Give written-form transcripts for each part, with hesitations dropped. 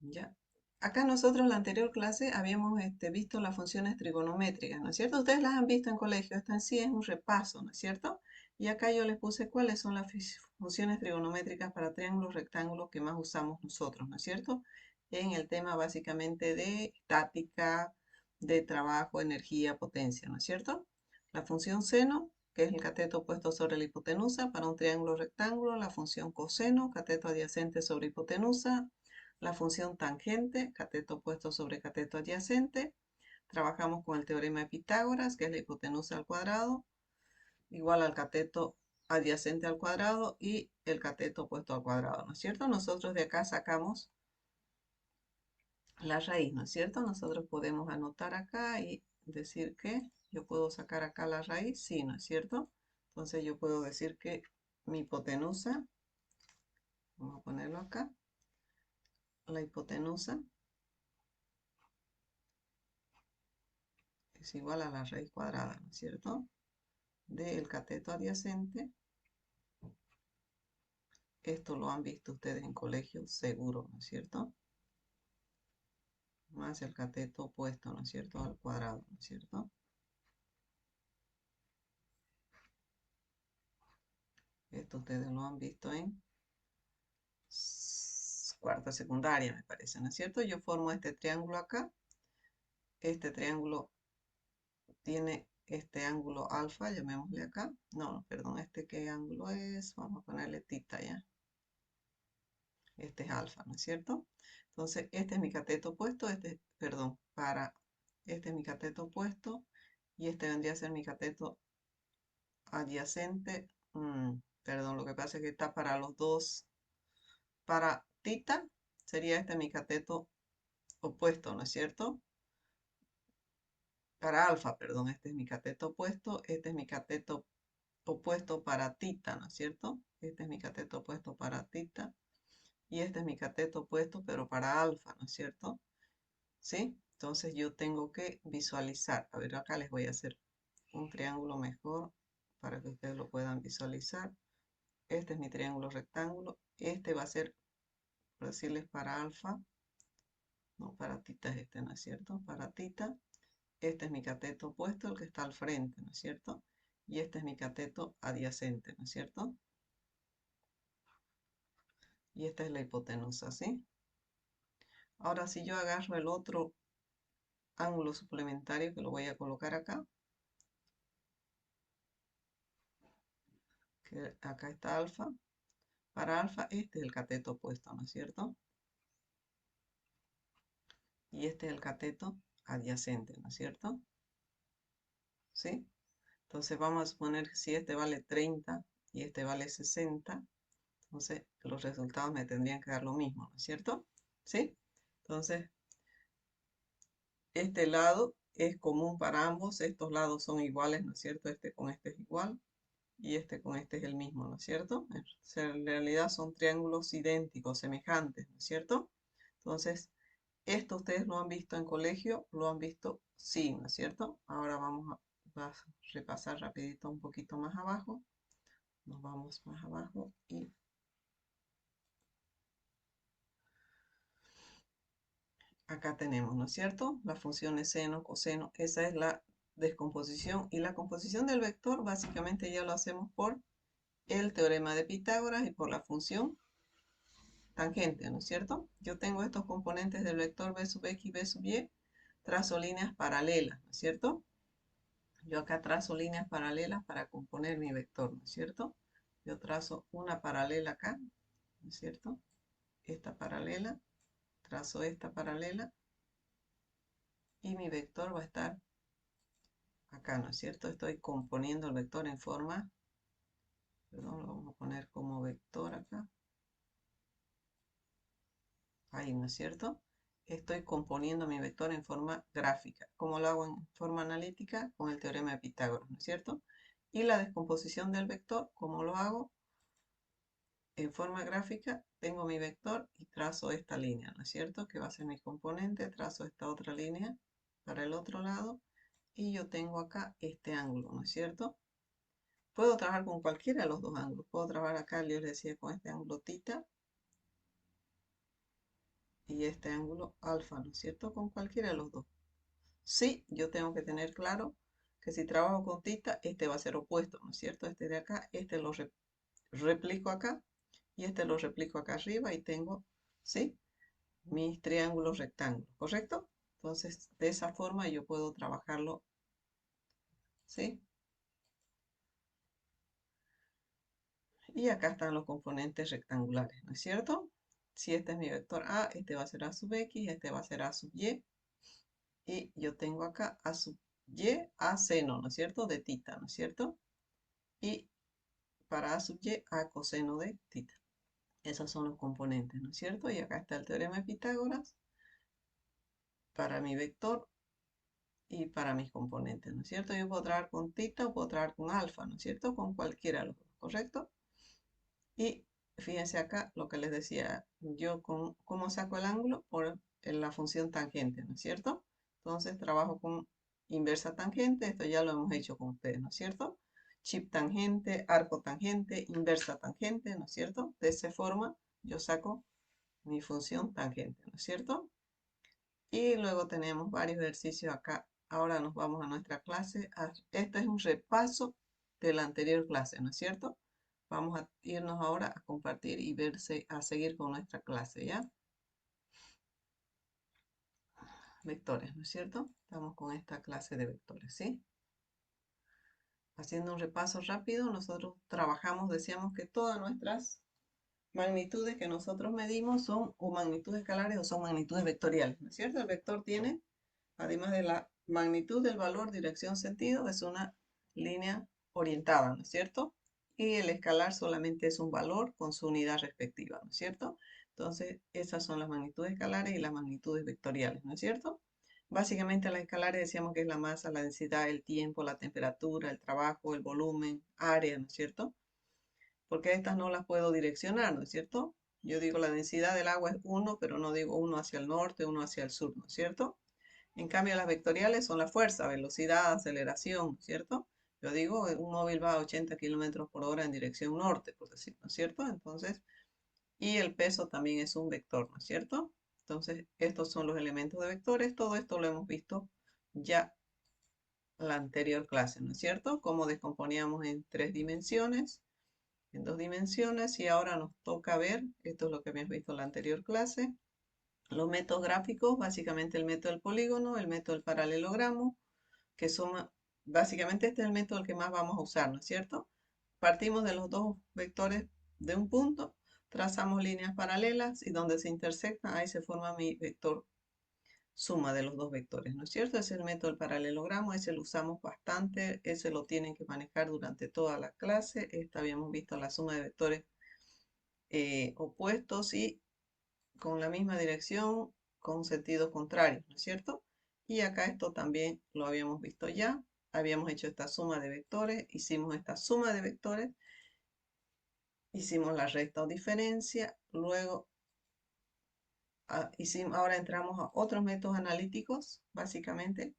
Ya. Acá nosotros en la anterior clase habíamos visto las funciones trigonométricas, ¿no es cierto? Ustedes las han visto en colegio, esto en sí es un repaso, ¿no es cierto? Y acá yo les puse cuáles son las funciones trigonométricas para triángulos, rectángulos que más usamos nosotros, ¿no es cierto? En el tema básicamente de estática, de trabajo, energía, potencia, ¿no es cierto? La función seno, que es el cateto puesto sobre la hipotenusa para un triángulo rectángulo, la función coseno, cateto adyacente sobre hipotenusa, la función tangente, cateto opuesto sobre cateto adyacente. Trabajamos con el teorema de Pitágoras, que es la hipotenusa al cuadrado, igual al cateto adyacente al cuadrado y el cateto opuesto al cuadrado, ¿no es cierto? Nosotros de acá sacamos la raíz, ¿no es cierto? Nosotros podemos anotar acá y decir que yo puedo sacar acá la raíz, sí, ¿no es cierto? Entonces yo puedo decir que mi hipotenusa, vamos a ponerlo acá, la hipotenusa es igual a la raíz cuadrada, ¿no es cierto? Del cateto adyacente. Esto lo han visto ustedes en colegio, seguro, ¿no es cierto? Más el cateto opuesto, ¿no es cierto? Al cuadrado, ¿no es cierto? Esto ustedes lo han visto en cuarta secundaria, me parece, ¿no es cierto? Yo formo este triángulo acá. Este triángulo tiene este ángulo alfa, llamémosle acá. No, perdón, ¿este qué ángulo es? Vamos a ponerle tita ya. Este es alfa, ¿no es cierto? Entonces, este es mi cateto opuesto, perdón, este es mi cateto opuesto y este vendría a ser mi cateto adyacente. Perdón, lo que pasa es que está para los dos. Para tita sería este mi cateto opuesto, ¿no es cierto? Para alfa, perdón, este es mi cateto opuesto, este es mi cateto opuesto para tita, ¿no es cierto? Este es mi cateto opuesto para tita y este es mi cateto opuesto, pero para alfa, ¿no es cierto? ¿Sí? Entonces yo tengo que visualizar. A ver, acá les voy a hacer un triángulo mejor para que ustedes lo puedan visualizar. Este es mi triángulo rectángulo. Este va a ser, por decirles, para alfa. No, para tita es este, ¿no es cierto? Para tita. Este es mi cateto opuesto, el que está al frente, ¿no es cierto? Y este es mi cateto adyacente, ¿no es cierto? Y esta es la hipotenusa, ¿sí? Ahora, si yo agarro el otro ángulo suplementario que lo voy a colocar acá, que acá está alfa. Para alfa, este es el cateto opuesto, ¿no es cierto? Y este es el cateto adyacente, ¿no es cierto? ¿Sí? Entonces vamos a suponer que si este vale 30 y este vale 60, entonces los resultados me tendrían que dar lo mismo, ¿no es cierto? ¿Sí? Entonces, este lado es común para ambos, estos lados son iguales, ¿no es cierto? Este con este es igual y este con este es el mismo, ¿no es cierto? En realidad son triángulos idénticos, semejantes, ¿no es cierto? Entonces, esto ustedes lo han visto en colegio, lo han visto, sí, ¿no es cierto? Ahora a repasar rapidito un poquito más abajo. Nos vamos más abajo y acá tenemos, ¿no es cierto? Las funciones seno, coseno, esa es la descomposición. Y la composición del vector básicamente ya lo hacemos por el teorema de Pitágoras y por la función tangente, ¿no es cierto? Yo tengo estos componentes del vector b sub x y b sub y, trazo líneas paralelas, ¿no es cierto? Yo acá trazo líneas paralelas para componer mi vector, ¿no es cierto? Yo trazo una paralela acá, ¿no es cierto? Esta paralela, trazo esta paralela y mi vector va a estar acá, ¿no es cierto? Estoy componiendo el vector en forma, perdón, lo vamos a poner como vector acá, ahí, ¿no es cierto? Estoy componiendo mi vector en forma gráfica. ¿Cómo lo hago en forma analítica? Con el teorema de Pitágoras, ¿no es cierto? Y la descomposición del vector, ¿cómo lo hago? En forma gráfica tengo mi vector y trazo esta línea, ¿no es cierto? Que va a ser mi componente, trazo esta otra línea para el otro lado y yo tengo acá este ángulo, ¿no es cierto? Puedo trabajar con cualquiera de los dos ángulos. Puedo trabajar acá, yo les decía, con este ángulo tita y este ángulo alfa, ¿no es cierto? Con cualquiera de los dos. Sí, yo tengo que tener claro que si trabajo con tita, este va a ser opuesto, ¿no es cierto? Este de acá, este lo replico acá y este lo replico acá arriba y tengo, ¿sí? Mis triángulos rectángulos, ¿correcto? Entonces, de esa forma yo puedo trabajarlo, ¿sí? Y acá están los componentes rectangulares, ¿no es cierto? Si este es mi vector A, este va a ser A sub X, este va a ser A sub Y. Y yo tengo acá A sub Y, A seno, ¿no es cierto? De tita, ¿no es cierto? Y para A sub Y, A coseno de tita. Esos son los componentes, ¿no es cierto? Y acá está el teorema de Pitágoras para mi vector y para mis componentes, ¿no es cierto? Yo puedo trabajar con tita o puedo trabajar con alfa, ¿no es cierto? Con cualquiera de los dos, ¿correcto? Y fíjense acá lo que les decía, yo ¿cómo saco el ángulo? Por la función tangente, ¿no es cierto? Entonces trabajo con inversa tangente, esto ya lo hemos hecho con ustedes, ¿no es cierto? Chip tangente, arco tangente, inversa tangente, ¿no es cierto? De esa forma yo saco mi función tangente, ¿no es cierto? Y luego tenemos varios ejercicios acá. Ahora nos vamos a nuestra clase. Este es un repaso de la anterior clase, ¿no es cierto? Vamos a irnos ahora a compartir y verse, a seguir con nuestra clase, ¿ya? Vectores, ¿no es cierto? Estamos con esta clase de vectores, ¿sí? Haciendo un repaso rápido, nosotros trabajamos, decíamos que todas nuestras magnitudes que nosotros medimos son o magnitudes escalares o son magnitudes vectoriales, ¿no es cierto? El vector tiene, además de la magnitud del valor, dirección, sentido, es una línea orientada, ¿no es cierto? Y el escalar solamente es un valor con su unidad respectiva, ¿no es cierto? Entonces, esas son las magnitudes escalares y las magnitudes vectoriales, ¿no es cierto? Básicamente las escalares decíamos que es la masa, la densidad, el tiempo, la temperatura, el trabajo, el volumen, área, ¿no es cierto? Porque estas no las puedo direccionar, ¿no es cierto? Yo digo la densidad del agua es 1, pero no digo 1 hacia el norte, 1 hacia el sur, ¿no es cierto? En cambio, las vectoriales son la fuerza, velocidad, aceleración, ¿cierto? Yo digo, un móvil va a 80 kilómetros por hora en dirección norte, por decir, ¿no es cierto? Entonces, y el peso también es un vector, ¿no es cierto? Entonces, estos son los elementos de vectores. Todo esto lo hemos visto ya en la anterior clase, ¿no es cierto? Cómo descomponíamos en 3 dimensiones, en 2 dimensiones, y ahora nos toca ver, esto es lo que habíamos visto en la anterior clase, los métodos gráficos, básicamente el método del polígono, el método del paralelogramo, que son, básicamente este es el método el que más vamos a usar, ¿no es cierto? Partimos de los dos vectores de un punto, trazamos líneas paralelas y donde se intersectan, ahí se forma mi vector suma de los dos vectores, ¿no es cierto? Es el método del paralelogramo, ese lo usamos bastante, ese lo tienen que manejar durante toda la clase. Esta habíamos visto la suma de vectores opuestos y con la misma dirección, con sentidos contrarios, ¿no es cierto? Y acá esto también lo habíamos visto ya. Habíamos hecho esta suma de vectores, hicimos esta suma de vectores, hicimos la recta o diferencia, luego ahora entramos a otros métodos analíticos, básicamente,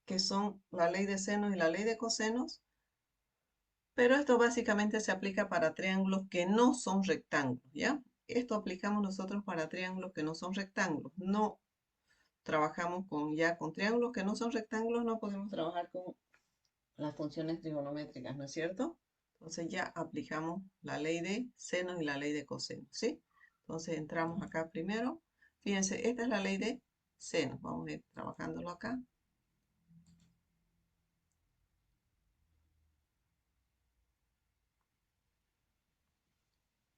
que son la ley de senos y la ley de cosenos, pero esto básicamente se aplica para triángulos que no son rectángulos, ¿ya? Esto aplicamos nosotros para triángulos que no son rectángulos, no trabajamos con triángulos que no son rectángulos, no podemos trabajar con las funciones trigonométricas, ¿no es cierto? Entonces ya aplicamos la ley de senos y la ley de cosenos, ¿sí? Entonces entramos acá primero. Fíjense, esta es la ley de senos. Vamos a ir trabajándolo acá.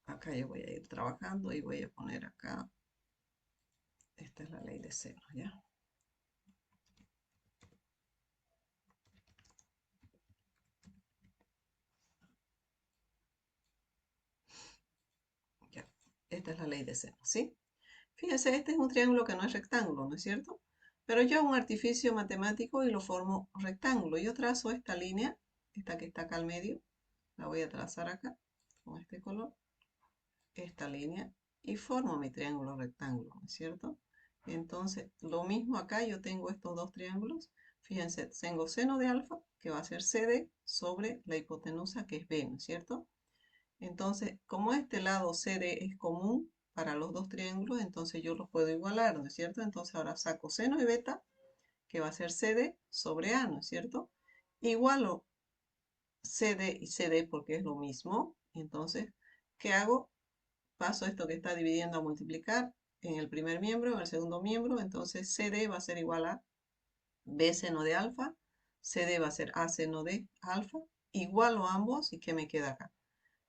Acá yo voy a ir trabajando y voy a poner acá. Esta es la ley de senos, ¿ya? Ya. Esta es la ley de senos, ¿sí? Fíjense, este es un triángulo que no es rectángulo, ¿no es cierto? Pero yo hago un artificio matemático y lo formo rectángulo. Yo trazo esta línea, esta que está acá al medio, la voy a trazar acá con este color, esta línea, y formo mi triángulo rectángulo, ¿no es cierto? Entonces, lo mismo acá, yo tengo estos dos triángulos. Fíjense, tengo seno de alfa, que va a ser CD, sobre la hipotenusa, que es B, ¿no es cierto? Entonces, como este lado CD es común, para los dos triángulos, entonces yo los puedo igualar, ¿no es cierto? Entonces ahora saco seno de beta, que va a ser CD sobre A, ¿no es cierto? Igualo CD y CD porque es lo mismo. Entonces, ¿qué hago? Paso esto que está dividiendo a multiplicar en el primer miembro, en el segundo miembro. Entonces, CD va a ser igual a B seno de alfa. CD va a ser A seno de alfa. Igualo ambos. ¿Y qué me queda acá?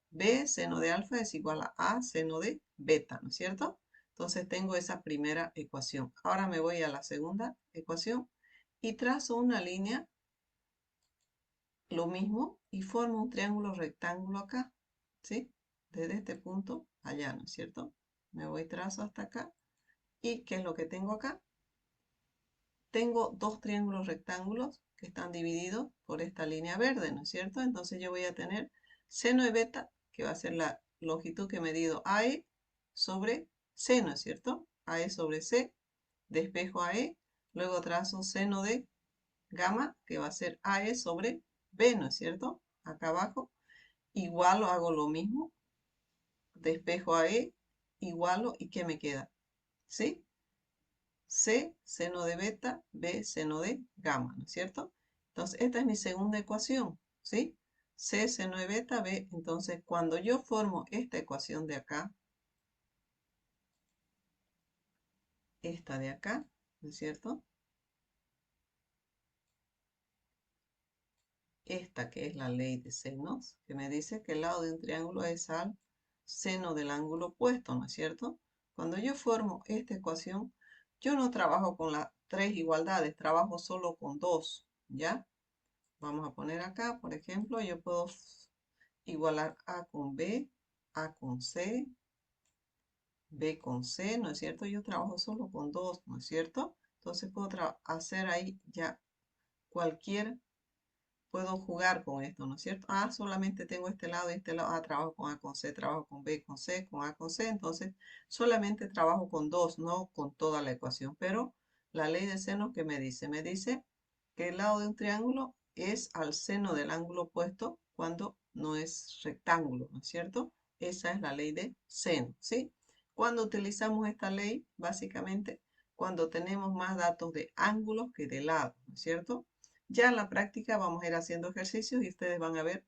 B seno de alfa es igual a seno de beta, ¿no es cierto? Entonces tengo esa primera ecuación. Ahora me voy a la segunda ecuación y trazo una línea, lo mismo, y formo un triángulo rectángulo acá, ¿sí? Desde este punto allá, ¿no es cierto? Me voy trazo hasta acá. ¿Y qué es lo que tengo acá? Tengo dos triángulos rectángulos que están divididos por esta línea verde, ¿no es cierto? Entonces yo voy a tener seno de beta, que va a ser la longitud que he medido AE sobre C, ¿no es cierto? AE sobre C, despejo AE, luego trazo seno de gamma, que va a ser AE sobre B, ¿no es cierto? Acá abajo, igualo, hago lo mismo, despejo AE, igualo, ¿y qué me queda? ¿Sí? C, seno de beta, B, seno de gamma, ¿no es cierto? Entonces, esta es mi segunda ecuación, ¿sí? C, seno de beta, B. Entonces, cuando yo formo esta ecuación de acá, esta de acá, ¿no es cierto? Esta que es la ley de senos, que me dice que el lado de un triángulo es al seno del ángulo opuesto, ¿no es cierto? Cuando yo formo esta ecuación, yo no trabajo con las tres igualdades, trabajo solo con dos, ¿ya? Vamos a poner acá, por ejemplo, yo puedo igualar A con B, A con C, B con C, ¿no es cierto? Yo trabajo solo con dos, ¿no es cierto? Entonces puedo hacer ahí ya cualquier, puedo jugar con esto, ¿no es cierto? Ah, solamente tengo este lado y este lado. Ah, trabajo con A con C, trabajo con B con C, con A con C. Entonces solamente trabajo con dos, no con toda la ecuación. Pero la ley de seno, ¿qué me dice? Me dice que el lado de un triángulo es al seno del ángulo opuesto cuando no es rectángulo, ¿no es cierto? Esa es la ley de seno, ¿sí? Cuando utilizamos esta ley, básicamente, cuando tenemos más datos de ángulos que de lados, ¿no es cierto? Ya en la práctica vamos a ir haciendo ejercicios y ustedes van a ver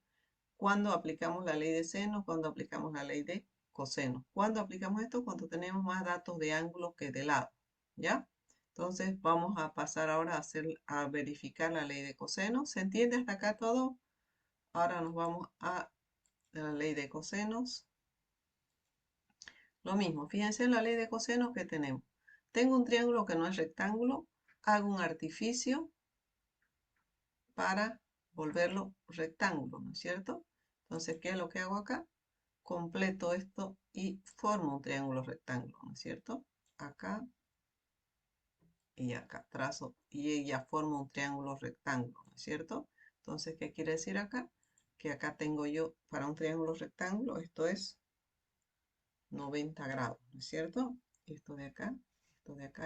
cuándo aplicamos la ley de seno, cuándo aplicamos la ley de coseno. ¿Cuándo aplicamos esto? Cuando tenemos más datos de ángulos que de lado, ¿ya? Entonces vamos a pasar ahora a verificar la ley de coseno. ¿Se entiende hasta acá todo? Ahora nos vamos a la ley de cosenos. Lo mismo, fíjense en la ley de cosenos que tenemos. Tengo un triángulo que no es rectángulo, hago un artificio para volverlo rectángulo, ¿no es cierto? Entonces, ¿qué es lo que hago acá? Completo esto y formo un triángulo rectángulo, ¿no es cierto? Acá y acá, trazo y ya formo un triángulo rectángulo, ¿no es cierto? Entonces, ¿qué quiere decir acá? Que acá tengo yo, para un triángulo rectángulo, esto es 90 grados, ¿no es cierto? Esto de acá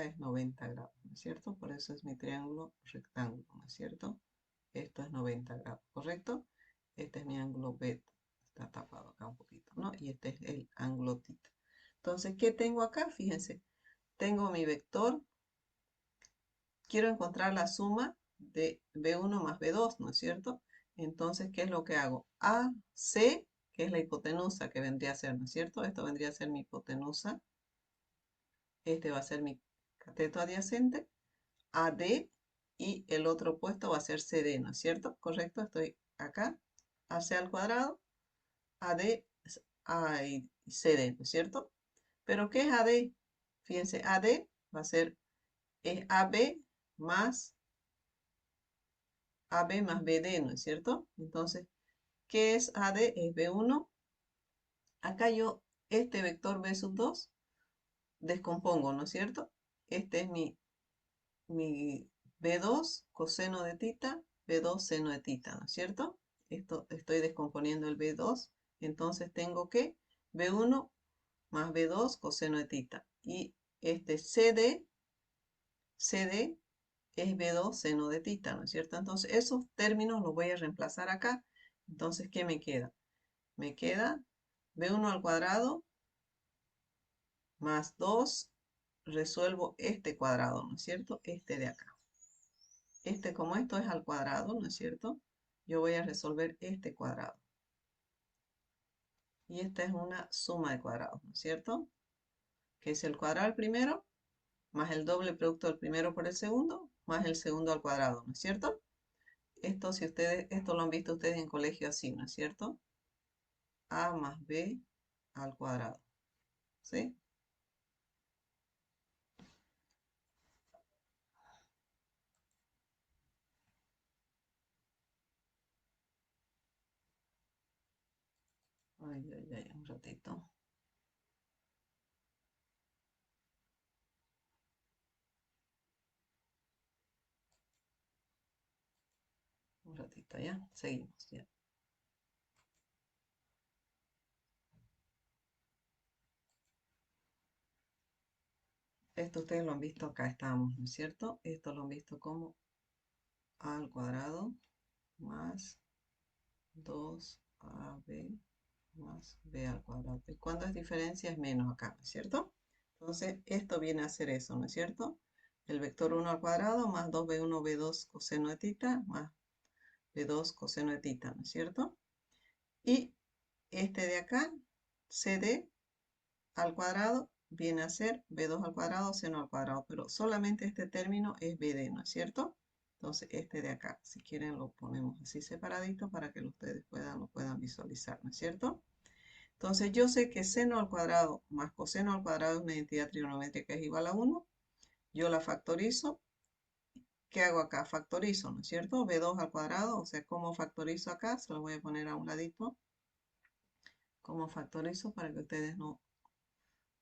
es 90 grados, ¿no es cierto? Por eso es mi triángulo rectángulo, ¿no es cierto? Esto es 90 grados, ¿correcto? Este es mi ángulo beta, está tapado acá un poquito, ¿no? Y este es el ángulo tita. Entonces, ¿qué tengo acá? Fíjense, tengo mi vector, quiero encontrar la suma de B1 más B2, ¿no es cierto? Entonces, ¿qué es lo que hago? AC, que es la hipotenusa que vendría a ser, ¿no es cierto? Esto vendría a ser mi hipotenusa, este va a ser mi cateto adyacente, AD, y el otro opuesto va a ser CD, ¿no es cierto? ¿Correcto? Estoy acá, AC al cuadrado, AD y CD, ¿no es cierto? ¿Pero qué es AD? Fíjense, AD va a ser es más AB más BD, ¿no es cierto? Entonces, ¿qué es AD? Es B1. Acá yo este vector B sub 2 descompongo, ¿no es cierto? Este es mi B2 coseno de tita, B2 seno de tita, ¿no es cierto? Esto estoy descomponiendo el B2, entonces tengo que B1 más B2 coseno de tita. Y este CD es B2 seno de tita, ¿no es cierto? Entonces esos términos los voy a reemplazar acá. Entonces, ¿qué me queda? Me queda B1 al cuadrado más 2, resuelvo este cuadrado, ¿no es cierto? Este de acá. Como esto es al cuadrado, ¿no es cierto? Yo voy a resolver este cuadrado. Y esta es una suma de cuadrados, ¿no es cierto? Que es el cuadrado al primero, más el doble producto del primero por el segundo, más el segundo al cuadrado, ¿no es cierto? Esto lo han visto ustedes en colegio así, ¿no es cierto? A más B al cuadrado, ¿sí? Ay, ay, ay, un ratito, ya, seguimos, ya. Esto ustedes lo han visto acá, estamos, ¿no es cierto? Esto lo han visto como A al cuadrado más 2AB más B al cuadrado. ¿Y cuándo es diferencia? Es menos acá, ¿no es cierto? Entonces, esto viene a ser eso, ¿no es cierto? El vector 1 al cuadrado más 2B1, B2 coseno de tita más B2 coseno de tita, ¿no es cierto? Y este de acá, CD al cuadrado, viene a ser B2 al cuadrado, seno al cuadrado, pero solamente este término es BD, ¿no es cierto? Entonces, este de acá, si quieren lo ponemos así separadito para que ustedes lo puedan visualizar, ¿no es cierto? Entonces, yo sé que seno al cuadrado más coseno al cuadrado es una identidad trigonométrica que es igual a 1. Yo la factorizo. ¿Qué hago acá? Factorizo, ¿no es cierto? B2 al cuadrado, o sea, ¿cómo factorizo acá? Se lo voy a poner a un ladito. ¿Cómo factorizo para que ustedes no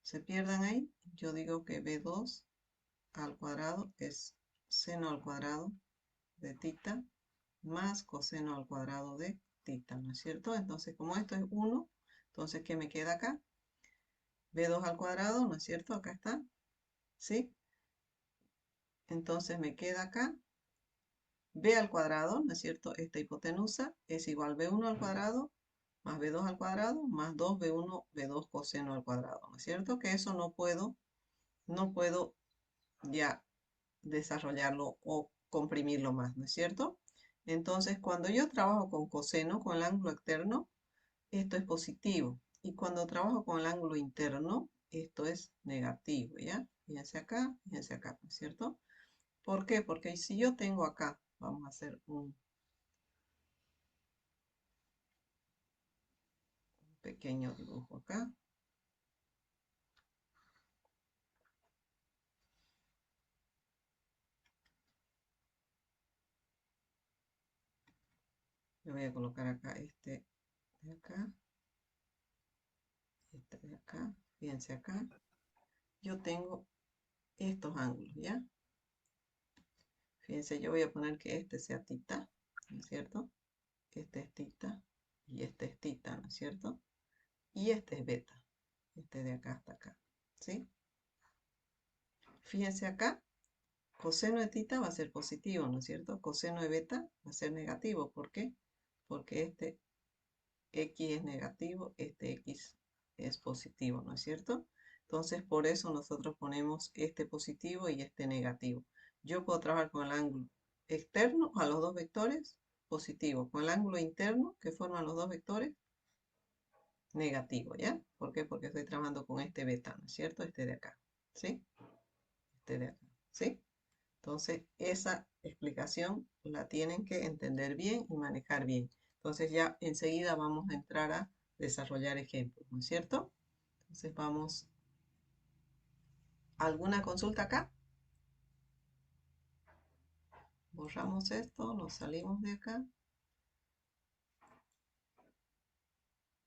se pierdan ahí? Yo digo que B2 al cuadrado es seno al cuadrado de tita más coseno al cuadrado de tita, ¿no es cierto? Entonces, como esto es 1, entonces, ¿qué me queda acá? B2 al cuadrado, ¿no es cierto? Acá está, ¿sí? Entonces me queda acá B al cuadrado, ¿no es cierto? Esta hipotenusa es igual a B1 al cuadrado más B2 al cuadrado más 2B1, B2 coseno al cuadrado, ¿no es cierto? Que eso no puedo ya desarrollarlo o comprimirlo más, ¿no es cierto? Entonces, cuando yo trabajo con coseno, con el ángulo externo, esto es positivo. Y cuando trabajo con el ángulo interno, esto es negativo, ¿ya? Fíjense acá, ¿no es cierto? ¿Por qué? Porque si yo tengo acá, vamos a hacer un pequeño dibujo acá. Le voy a colocar acá este de acá, este de acá. Fíjense acá. Yo tengo estos ángulos, ¿ya? Fíjense, yo voy a poner que este sea tita, ¿no es cierto? Este es tita y este es tita, ¿no es cierto? Y este es beta, este de acá hasta acá, ¿sí? Fíjense acá, coseno de tita va a ser positivo, ¿no es cierto? Coseno de beta va a ser negativo, ¿por qué? Porque este X es negativo, este X es positivo, ¿no es cierto? Entonces, por eso nosotros ponemos este positivo y este negativo. Yo puedo trabajar con el ángulo externo a los dos vectores, positivo, con el ángulo interno que forman los dos vectores, negativo, ¿ya? ¿Por qué? Porque estoy trabajando con este beta, ¿no es cierto? Este de acá, ¿sí? Este de acá, ¿sí? Entonces, esa explicación la tienen que entender bien y manejar bien. Entonces, ya enseguida vamos a entrar a desarrollar ejemplos, ¿no es cierto? Entonces, vamos. ¿Alguna consulta acá? Borramos esto, nos salimos de acá.